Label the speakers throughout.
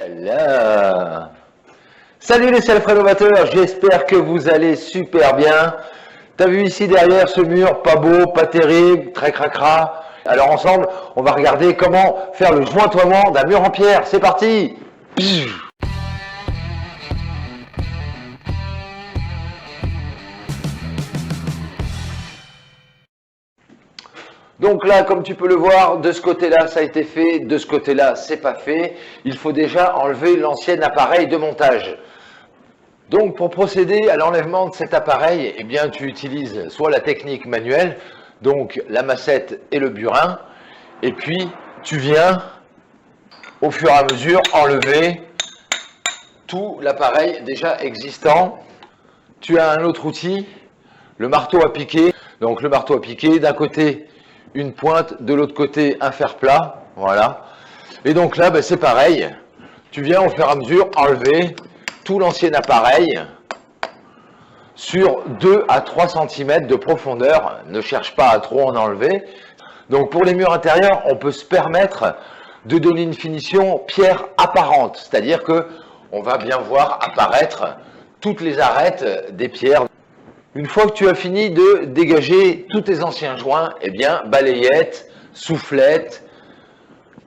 Speaker 1: là. Salut les self-rénovateurs, j'espère que vous allez super bien. T'as vu ici derrière ce mur, pas beau, pas terrible, très cracra. Alors ensemble, on va regarder comment faire le jointoiement d'un mur en pierre. C'est parti. Donc là, comme tu peux le voir, de ce côté-là, ça a été fait, de ce côté-là, c'est pas fait. Il faut déjà enlever l'ancien appareil de montage. Donc pour procéder à l'enlèvement de cet appareil, eh bien tu utilises soit la technique manuelle, donc la massette et le burin, et puis tu viens au fur et à mesure enlever tout l'appareil déjà existant. Tu as un autre outil, le marteau à piquer. Donc le marteau à piquer, d'un côté une pointe, de l'autre côté un fer plat, voilà. Et donc là, c'est pareil, tu viens au fur et à mesure enlever tout l'ancien appareil sur 2 à 3 cm de profondeur. Ne cherche pas à trop en enlever. Donc pour les murs intérieurs, on peut se permettre de donner une finition pierre apparente, c'est-à-dire que on va bien voir apparaître toutes les arêtes des pierres. Une fois que tu as fini de dégager tous tes anciens joints, eh bien balayette, soufflette,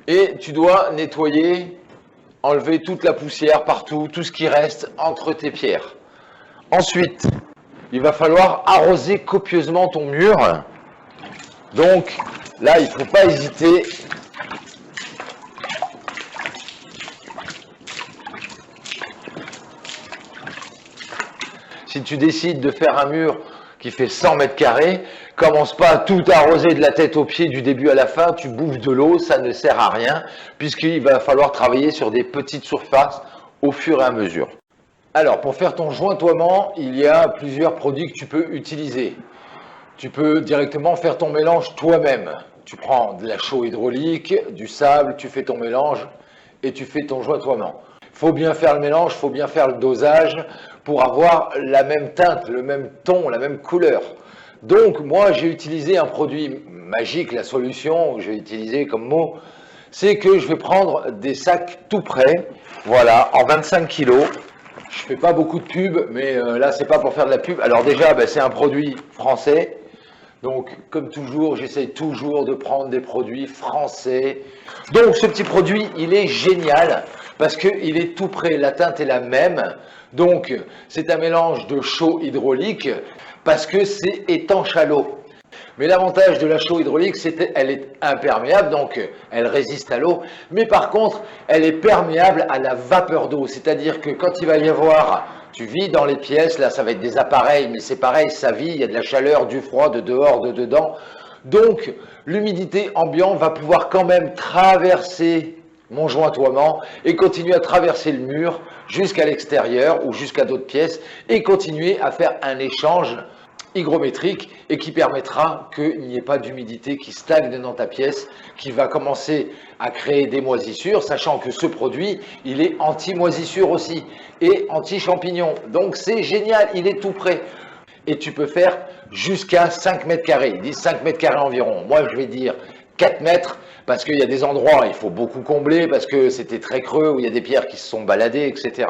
Speaker 1: et tu dois nettoyer, enlever toute la poussière partout, tout ce qui reste entre tes pierres. Ensuite, il va falloir arroser copieusement ton mur. Donc là, il ne faut pas hésiter. Si tu décides de faire un mur qui fait 100 mètres carrés, commence pas à tout arroser de la tête aux pieds du début à la fin, tu bouffes de l'eau, ça ne sert à rien, puisqu'il va falloir travailler sur des petites surfaces au fur et à mesure. Alors, pour faire ton jointoiement, il y a plusieurs produits que tu peux utiliser. Tu peux directement faire ton mélange toi-même. Tu prends de la chaux hydraulique, du sable, tu fais ton mélange et tu fais ton jointoiement. Il faut bien faire le mélange, il faut bien faire le dosage pour avoir la même teinte, le même ton, la même couleur. Donc, moi, j'ai utilisé un produit magique, la solution que j'ai utilisé comme mot, c'est que je vais prendre des sacs tout prêts, voilà, en 25 kg. Je fais pas beaucoup de pub, mais là, c'est pas pour faire de la pub. Alors déjà, c'est un produit français. Donc, comme toujours, j'essaye toujours de prendre des produits français. Donc, ce petit produit, il est génial parce qu'il est tout prêt. La teinte est la même. Donc, c'est un mélange de chaux hydraulique parce que c'est étanche à l'eau. Mais l'avantage de la chaux hydraulique, c'est qu'elle est imperméable, donc elle résiste à l'eau. Mais par contre, elle est perméable à la vapeur d'eau. C'est-à-dire que quand il va y avoir, tu vis dans les pièces, là ça va être des appareils, mais c'est pareil, ça vit, il y a de la chaleur, du froid, de dehors, de dedans. Donc l'humidité ambiante va pouvoir quand même traverser mon jointoiement et continuer à traverser le mur jusqu'à l'extérieur ou jusqu'à d'autres pièces et continuer à faire un échange hygrométrique et qui permettra qu'il n'y ait pas d'humidité qui stagne dans ta pièce, qui va commencer à créer des moisissures, sachant que ce produit, il est anti-moisissure aussi et anti-champignon. Donc c'est génial, il est tout prêt. Et tu peux faire jusqu'à 5 mètres carrés. Ils disent 5 mètres carrés environ. Moi, je vais dire 4 mètres, parce qu'il y a des endroits, il faut beaucoup combler, parce que c'était très creux, où il y a des pierres qui se sont baladées, etc.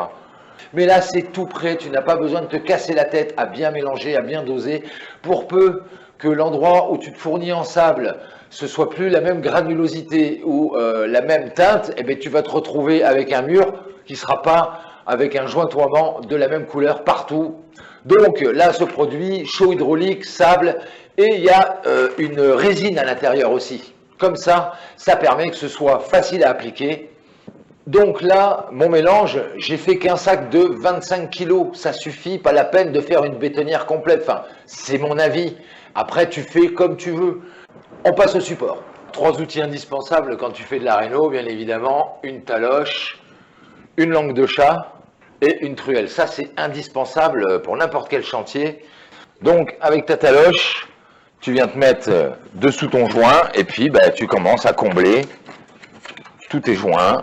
Speaker 1: Mais là, c'est tout prêt, tu n'as pas besoin de te casser la tête à bien mélanger, à bien doser, pour peu que l'endroit où tu te fournis en sable, ce soit plus la même granulosité ou la même teinte, eh bien, tu vas te retrouver avec un mur qui ne sera pas avec un jointoiement de la même couleur partout. Donc là, ce produit, chaux hydraulique, sable, et il y a une résine à l'intérieur aussi. Comme ça permet que ce soit facile à appliquer. Donc là, mon mélange, j'ai fait qu'un sac de 25 kg, ça suffit, pas la peine de faire une bétonnière complète, enfin, c'est mon avis. Après, tu fais comme tu veux. On passe au support. 3 outils indispensables quand tu fais de la réno, bien évidemment, une taloche, une langue de chat et une truelle. Ça, c'est indispensable pour n'importe quel chantier. Donc, avec ta taloche, tu viens te mettre dessous ton joint et puis tu commences à combler tous tes joints.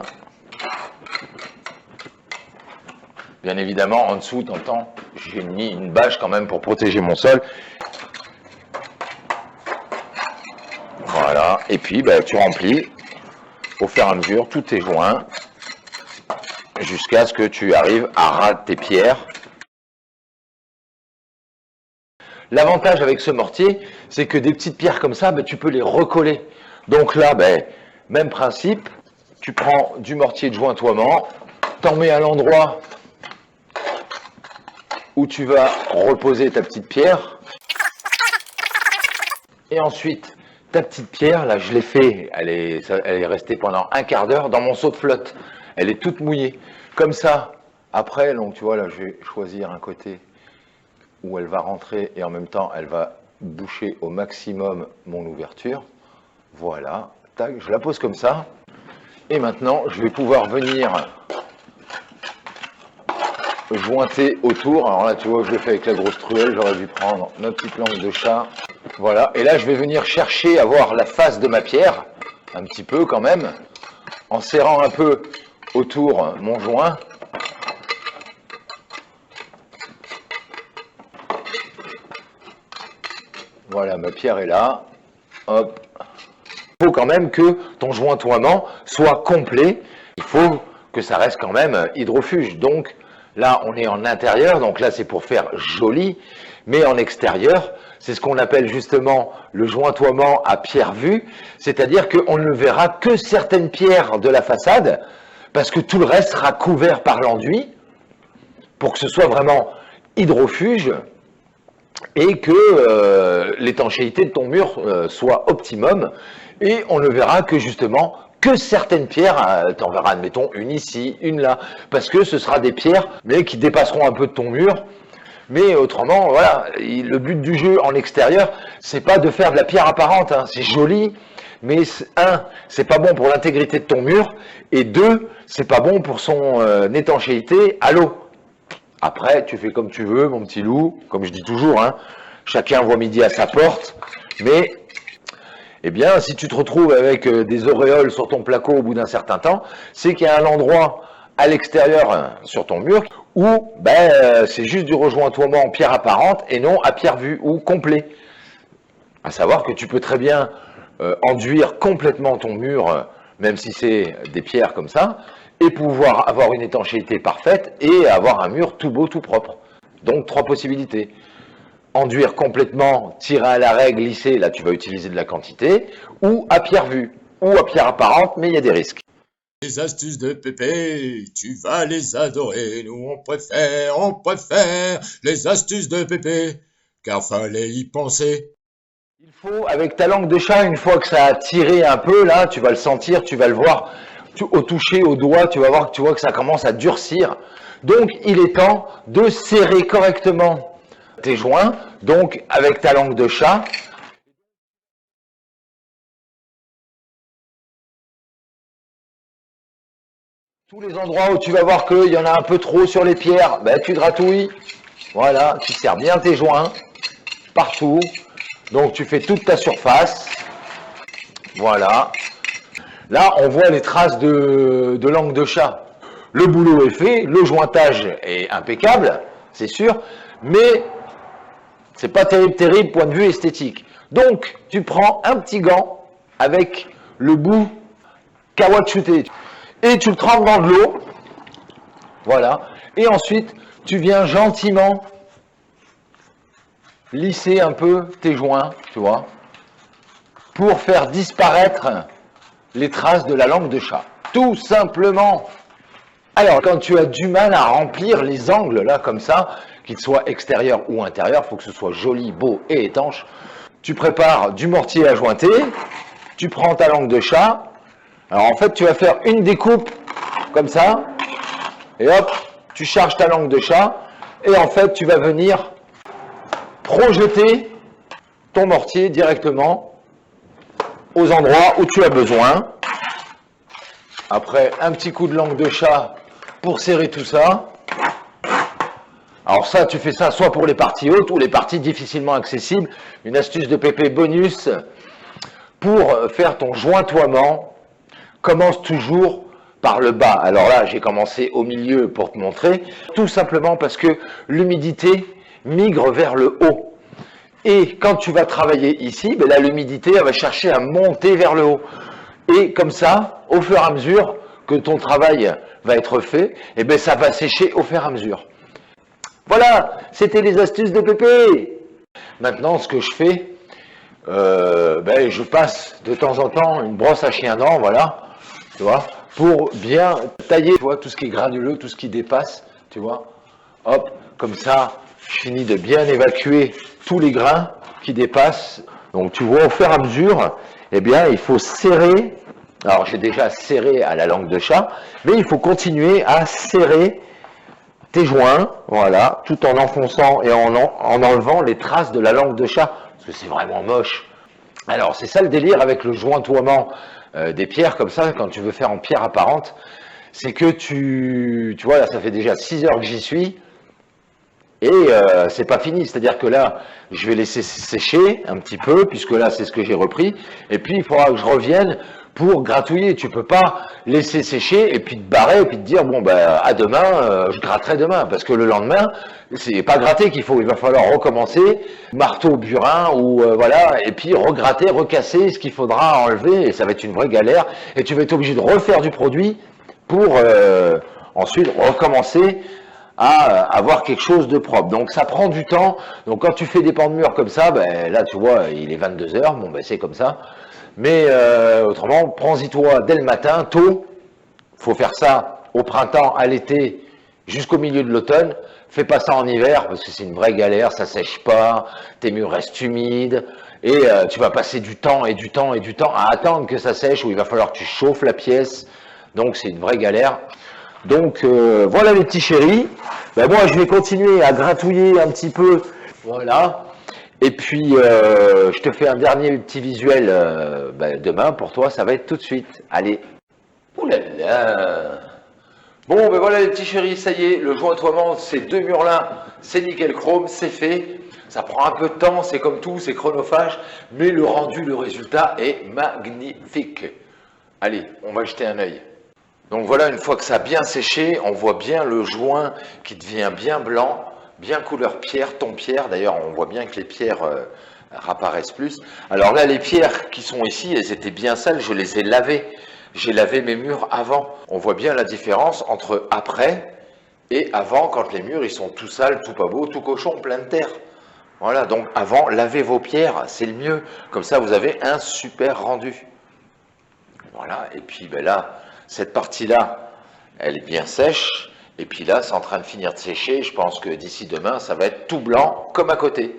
Speaker 1: Bien évidemment, en dessous, t'entends, j'ai mis une bâche quand même pour protéger mon sol. Voilà, et puis tu remplis au fur et à mesure tous tes joints. jusqu'à ce que tu arrives à ras tes pierres. L'avantage avec ce mortier, c'est que des petites pierres comme ça, tu peux les recoller. Donc là, même principe, tu prends du mortier de jointoiement, t'en mets à l'endroit où tu vas reposer ta petite pierre. Et ensuite, ta petite pierre, là je l'ai fait, elle est restée pendant un quart d'heure dans mon seau de flotte. Elle est toute mouillée. Comme ça, après, donc tu vois là, je vais choisir un côté où elle va rentrer et en même temps elle va boucher au maximum mon ouverture. Voilà, tac, je la pose comme ça. Et maintenant, je vais pouvoir venir jointer autour. Alors là, tu vois, je le fais avec la grosse truelle, j'aurais dû prendre ma petite langue de chat. Voilà, et là, je vais venir chercher à voir la face de ma pierre, un petit peu quand même, en serrant un peu autour mon joint. Voilà, ma pierre est là. Hop. Il faut quand même que ton jointoiement soit complet. Il faut que ça reste quand même hydrofuge. Donc là, on est en intérieur. Donc là, c'est pour faire joli. Mais en extérieur, c'est ce qu'on appelle justement le jointoiement à pierre vue. C'est-à-dire qu'on ne verra que certaines pierres de la façade parce que tout le reste sera couvert par l'enduit pour que ce soit vraiment hydrofuge et que l'étanchéité de ton mur soit optimum, et on ne verra que justement que certaines pierres, tu en verras admettons une ici, une là, parce que ce sera des pierres mais qui dépasseront un peu de ton mur, mais autrement, voilà, le but du jeu en extérieur, c'est pas de faire de la pierre apparente, hein. C'est joli, mais un, c'est pas bon pour l'intégrité de ton mur, et deux, c'est pas bon pour son étanchéité à l'eau. Après, tu fais comme tu veux, mon petit loup, comme je dis toujours, hein, chacun voit midi à sa porte, mais eh bien, si tu te retrouves avec des auréoles sur ton placo au bout d'un certain temps, c'est qu'il y a un endroit à l'extérieur sur ton mur où c'est juste du rejointoiement en pierre apparente et non à pierre vue ou complet. À savoir que tu peux très bien enduire complètement ton mur, même si c'est des pierres comme ça, et pouvoir avoir une étanchéité parfaite et avoir un mur tout beau, tout propre. Donc, 3 possibilités. Enduire complètement, tirer à l'arrêt, glisser, là tu vas utiliser de la quantité, ou à pierre vue, ou à pierre apparente, mais il y a des risques.
Speaker 2: Les astuces de Pépé, tu vas les adorer, nous on préfère les astuces de Pépé, car fallait y penser.
Speaker 1: Il faut, avec ta langue de chat, une fois que ça a tiré un peu, là, tu vas le sentir, tu vas le voir, au toucher, au doigt, tu vois que ça commence à durcir. Donc, il est temps de serrer correctement tes joints, donc avec ta langue de chat. Tous les endroits où tu vas voir qu'il y en a un peu trop sur les pierres, tu gratouilles. Voilà, tu serres bien tes joints, partout. Donc tu fais toute ta surface. Voilà. Là, on voit les traces de langue de chat. Le boulot est fait, le jointage est impeccable, c'est sûr, mais c'est pas terrible point de vue esthétique. Donc, tu prends un petit gant avec le bout caoutchouté et tu le trempes dans de l'eau. Voilà. Et ensuite, tu viens gentiment lisser un peu tes joints, tu vois, pour faire disparaître les traces de la langue de chat. Tout simplement. Alors, quand tu as du mal à remplir les angles, là, comme ça, qu'ils soient extérieurs ou intérieurs, il faut que ce soit joli, beau et étanche, tu prépares du mortier à jointer, tu prends ta langue de chat, alors en fait, tu vas faire une découpe, comme ça, et hop, tu charges ta langue de chat, et en fait, tu vas venir projeter ton mortier directement aux endroits où tu as besoin. Après, un petit coup de langue de chat pour serrer tout ça. Alors ça, tu fais ça soit pour les parties hautes ou les parties difficilement accessibles. Une astuce de Pépé bonus pour faire ton jointoiement. Commence toujours par le bas. Alors là, j'ai commencé au milieu pour te montrer. Tout simplement parce que l'humidité migre vers le haut. Et quand tu vas travailler ici, là, l'humidité elle va chercher à monter vers le haut. Et comme ça, au fur et à mesure que ton travail va être fait, et bien ça va sécher au fur et à mesure. Voilà, c'était les astuces de Pépé. Maintenant, ce que je fais, je passe de temps en temps une brosse à chien dent, voilà, tu vois, pour bien tailler, tu vois, tout ce qui est granuleux, tout ce qui dépasse, tu vois. Hop, comme ça, je finis de bien évacuer tous les grains qui dépassent. Donc tu vois, au fur et à mesure, eh bien, il faut serrer. Alors j'ai déjà serré à la langue de chat, mais il faut continuer à serrer tes joints, voilà, tout en enfonçant et en enlevant les traces de la langue de chat, parce que c'est vraiment moche. Alors c'est ça le délire avec le jointoiement des pierres comme ça, quand tu veux faire en pierre apparente, c'est que tu vois, là ça fait déjà 6 heures que j'y suis, et c'est pas fini, c'est-à-dire que là, je vais laisser sécher un petit peu, puisque là c'est ce que j'ai repris, et puis il faudra que je revienne pour gratouiller. Tu peux pas laisser sécher et puis te barrer et puis te dire bon ben à demain, je gratterai demain, parce que le lendemain c'est pas gratter qu'il faut, il va falloir recommencer, marteau, burin ou voilà, et puis regratter, recasser ce qu'il faudra enlever, et ça va être une vraie galère, et tu vas être obligé de refaire du produit pour ensuite recommencer à avoir quelque chose de propre. Donc ça prend du temps. Donc quand tu fais des pans de mur comme ça, ben là tu vois, il est 22 heures, bon ben c'est comme ça. Mais autrement, prends-y toi dès le matin, tôt. Faut faire ça au printemps, à l'été, jusqu'au milieu de l'automne. Fais pas ça en hiver parce que c'est une vraie galère, ça sèche pas, tes murs restent humides et tu vas passer du temps et du temps et du temps à attendre que ça sèche, où il va falloir que tu chauffes la pièce. Donc c'est une vraie galère. Donc voilà les petits chéris. Ben, moi je vais continuer à gratouiller un petit peu. Voilà. Et puis, je te fais un dernier petit visuel demain pour toi, ça va être tout de suite. Allez. Ouh là là. Bon, ben voilà les petits chéris, ça y est, le jointoiement, ces deux murs-là, c'est nickel chrome, c'est fait. Ça prend un peu de temps, c'est comme tout, c'est chronophage, mais le rendu, le résultat est magnifique. Allez, on va jeter un œil. Donc voilà, une fois que ça a bien séché, on voit bien le joint qui devient bien blanc, bien couleur pierre, ton pierre. D'ailleurs, on voit bien que les pierres apparaissent plus. Alors là, les pierres qui sont ici, elles étaient bien sales, je les ai lavées. J'ai lavé mes murs avant. On voit bien la différence entre après et avant, quand les murs ils sont tout sales, tout pas beaux, tout cochon, plein de terre. Voilà, donc avant, lavez vos pierres, c'est le mieux. Comme ça, vous avez un super rendu. Voilà, et puis ben là, cette partie-là, elle est bien sèche. Et puis là, c'est en train de finir de sécher. Je pense que d'ici demain, ça va être tout blanc comme à côté.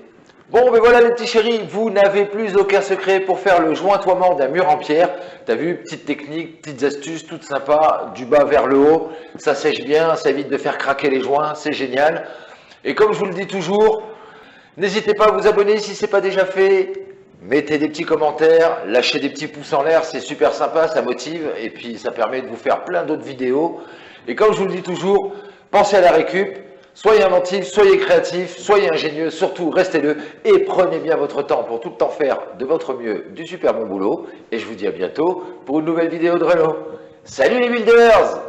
Speaker 1: Bon, ben voilà les petits chéris, vous n'avez plus aucun secret pour faire le jointoiement d'un mur en pierre. T'as vu, petite technique, petites astuces, toutes sympas, du bas vers le haut. Ça sèche bien, ça évite de faire craquer les joints, c'est génial. Et comme je vous le dis toujours, n'hésitez pas à vous abonner si ce n'est pas déjà fait. Mettez des petits commentaires, lâchez des petits pouces en l'air, c'est super sympa, ça motive. Et puis ça permet de vous faire plein d'autres vidéos. Et comme je vous le dis toujours, pensez à la récup. Soyez inventif, soyez créatif, soyez ingénieux, surtout restez-le et prenez bien votre temps pour tout le temps faire de votre mieux du super bon boulot. Et je vous dis à bientôt pour une nouvelle vidéo de Renault. Salut les builders!